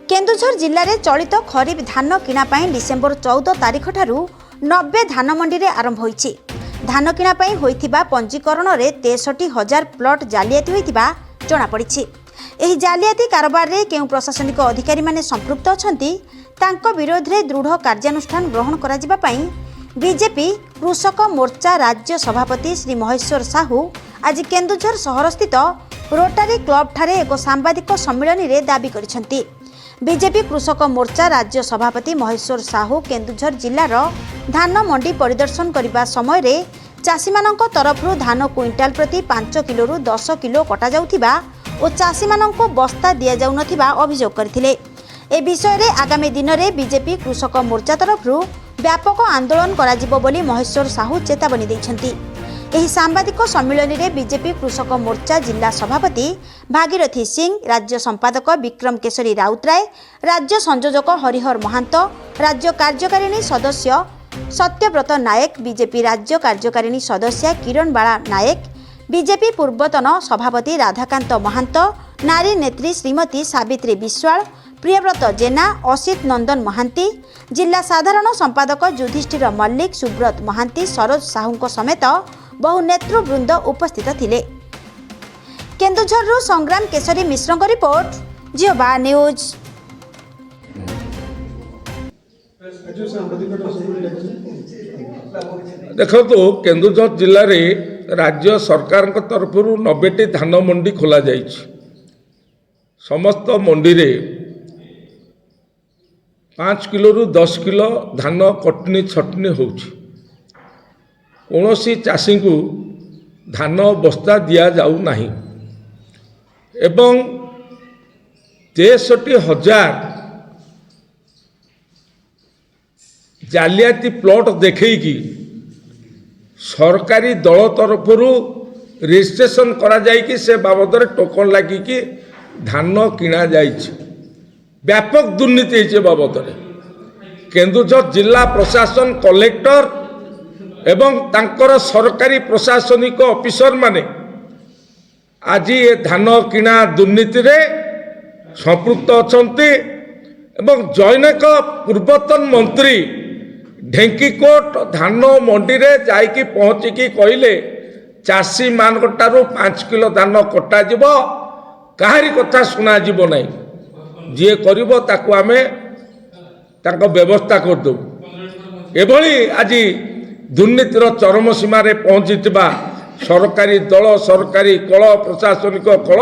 केन्दुझर जिले में चलित खरीफ धान किणापाई डिसेम्बर 14 तारिख ठारू 90 धान मंडी रे आरंभ होईछि। धान किणापाई होइथिबा पंजीकरण रे 63,000 प्लॉट जालियाती होइथिबा जणा पड़िछि। एही जालियाती कारोबार रे केउ प्रशासनिक अधिकारी माने संपृक्त अछंती तांको विरोध रे दृढ़ कार्यानुष्ठान ग्रहण करा जिबा पई बीजेपी कृषक मोर्चा राज्य सभापति श्री महेश्वर साहू आज केन्दुझर सहरस्थित रोटारी क्लब ठारे एक सांबादिक सम्मेलन रे दाबी करिसंती। बीजेपी कृषक मोर्चा राज्य सभापति महेश्वर साहू केन्दुझर जिलार धान मंडी परिदर्शन करने समय रे चाषी मानक तरफरु धान क्विंटाल प्रति 5 किलो रु 10 किलो कटा जाउथिबा और चाषी मानक बस्ता दिया जाउ नथिबा अभियोग करथिले। ए विषय रे आगामी दिन रे बीजेपी कृषक मोर्चा तरफरु व्यापक आंदोलन करा जिवो बोली महेश्वर साहू चेतावनी दैछंती। एही सांबादिक सम्मेलन में बीजेपी कृषक मोर्चा जिला सभापति भागीरथी सिंह, राज्य संपादक विक्रम केशरी राउतराय, राज्य संयोजक हरिहर महांत, राज्य कार्यकारिणी सदस्य सत्यव्रत नायक, बीजेपी राज्य कार्यकारिणी सदस्य किरण बाला नायक, बीजेपी पूर्वतन सभापति राधाकांत महांत, नारी नेत्री श्रीमती सावित्री विश्वाल, प्रियव्रत जेना, असित नंदन महांती, जिला साधारण संपादक युधिष्ठिर मल्लिक, सुब्रत महांती, सरोज साहू समेत बहु नेतृवृंद उपस्थित थिले। केन्दुझर संग्राम केशरी मिश्र को रिपोर्ट, जिओबा न्यूज। देखो तो केन्दुझर जिले में राज्य सरकार तरफ 90टी धान मंडी खोल समस्त मंडी रे 5 किलो रु 10 किलो धान कटनी छटनी होउछि। कौनसी चाषी को धान बस्ता दिया जाऊ नहीं एवं 63,000 जालियाती प्लॉट देखी सरकारी दल तरफ रजिस्ट्रेशन करा जायकि से बाबद टोकन लगिकी धान किना जाइछि। व्यापक दुर्नीति है बाबद केन्दुझर जिला प्रशासन कलेक्टर एवं तांकर सरकारी प्रशासनिक ऑफिसर माने आज ये धान किना दुर्नीति रे संपृक्त अछंती एवं जैनक पूर्वतन मंत्री ढेंकीकोट धान मंडी रे जाइकी पहुंचिकी कहले चाषी मानकटारू 5 किलो धान कटा जिवो, काहारी कथा सुना जिवो नहीं, जे करिवो ताकू आमे तांको व्यवस्था कर दो। एभली आज दुर्नीतिर चरम सीमार पहुंची सरकारी दल, सरकारी कल, प्रशासनिक कल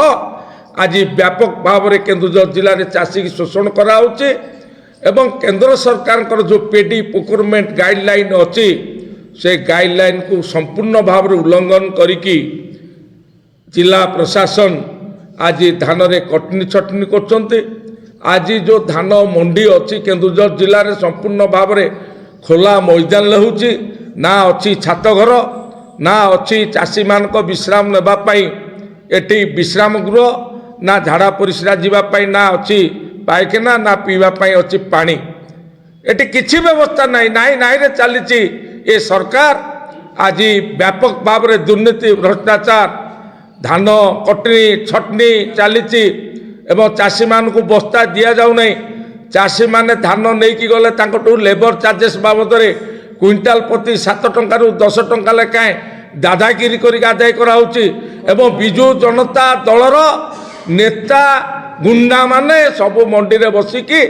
आज व्यापक भाव में केन्दुझर जिले में चाषी की शोषण कराउछि एवं केंद्र सरकार जो पेडी प्रोक्योरमेंट गाइडलाइन अच्छी से गाइडलाइन को संपूर्ण भाव में उल्लंघन करिकी जिला प्रशासन आज धान रे कटनी छटनी करछन्ते। आज जो धान मंडी अच्छी केन्दुझर जिले में संपूर्ण भाव में खोला मैदान लहुछि, ना अच्छी छात घर, ना अच्छी चाषी मानक विश्राम नेबा पाई एटी विश्राम गृह, ना झाड़ा परिस्रा जीवा पाई, ना अच्छी पायखाना, ना पीवा पाई अच्छी पानी, एटी किछि व्यवस्था नहीं नाई नाई रे चलीछि। ए सरकार आज व्यापक भाव में दुर्नीति भ्रष्टाचार धान कटनी छटनी चलीछि एवं चाषी मानक बस्ता दिया जाउ नहीं। चाषी माने धान नहीं कि गले तांकटू लेबर चार्जेस बाबद क्विंटाल प्रति 7 टंका रु 10 टंका लेखाएं दादागिरी कर आदाय कराउछि एवं विजु जनता दलर नेता गुंडा माने सब मंडी रे बसिकी